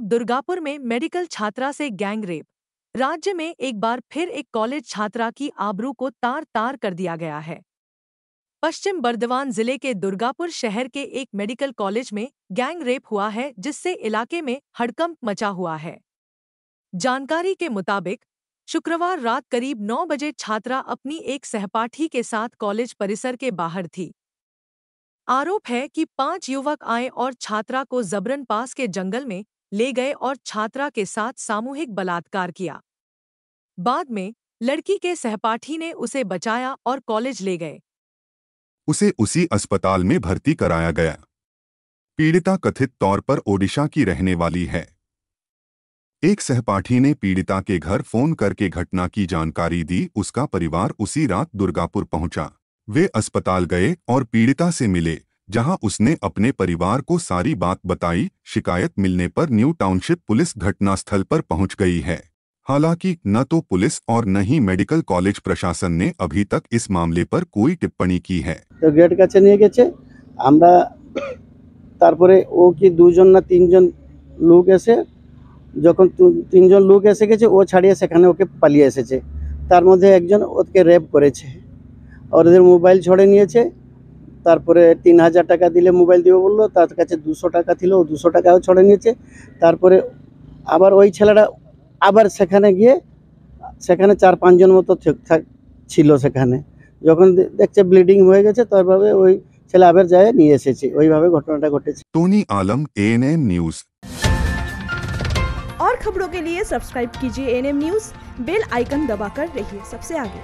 अब दुर्गापुर में मेडिकल छात्रा से गैंग रेप। राज्य में एक बार फिर एक कॉलेज छात्रा की आबरू को तार तार कर दिया गया है। पश्चिम बर्दवान जिले के दुर्गापुर शहर के एक मेडिकल कॉलेज में गैंग रेप हुआ है, जिससे इलाके में हड़कंप मचा हुआ है। जानकारी के मुताबिक शुक्रवार रात करीब 9 बजे छात्रा अपनी एक सहपाठी के साथ कॉलेज परिसर के बाहर थी। आरोप है कि 5 युवक आए और छात्रा को जबरन पास के जंगल में ले गए और छात्रा के साथ सामूहिक बलात्कार किया। बाद में लड़की के सहपाठी ने उसे बचाया और कॉलेज ले गए। उसे उसी अस्पताल में भर्ती कराया गया। पीड़िता कथित तौर पर ओडिशा की रहने वाली है। एक सहपाठी ने पीड़िता के घर फोन करके घटना की जानकारी दी। उसका परिवार उसी रात दुर्गापुर पहुंचा। वे अस्पताल गए और पीड़िता से मिले, जहां उसने अपने परिवार को सारी बात बताई। शिकायत मिलने पर न्यू टाउनशिप पुलिस घटनास्थल पर पहुंच गई है। हालांकि न तो पुलिस और न ही मेडिकल कॉलेज प्रशासन ने अभी तक इस मामले पर कोई टिप्पणी की है। तो गेट काছে নিয়ে গেছে, আমরা তারপরে ও কি দুজন না তিনজন লোক এসে যখন তিনজন লোক এসে গেছে, ও ছাড়িয়ে সেখানে ওকে পালিয়ে এসেছে। তার মধ্যে একজন ওকে রেপ করেছে আর ওদের মোবাইল ছড়ে নিয়েছে। তারপরে 3000 টাকা দিলে মোবাইল দিবে বললো, তার কাছে 200 টাকা ছিল, ও 200 টাকাও ছড়ে নিয়েছে। তারপরে আবার ওই ছেলেটা আবার সেখানে গিয়ে সেখানে 4-5 জন মতো ছিল সেখানে। যখন দেখছে ব্লিডিং হয়ে গেছে, তারপরে ওই ছেলে আবার যায় নিয়ে এসেছে। ওইভাবে ঘটনাটা ঘটেছে। टोनी आलम, एएनएम न्यूज। और खबरों के लिए सब्सक्राइब कीजिए एएनएम न्यूज, बेल आइकन दबाकर रहिए सबसे आगे।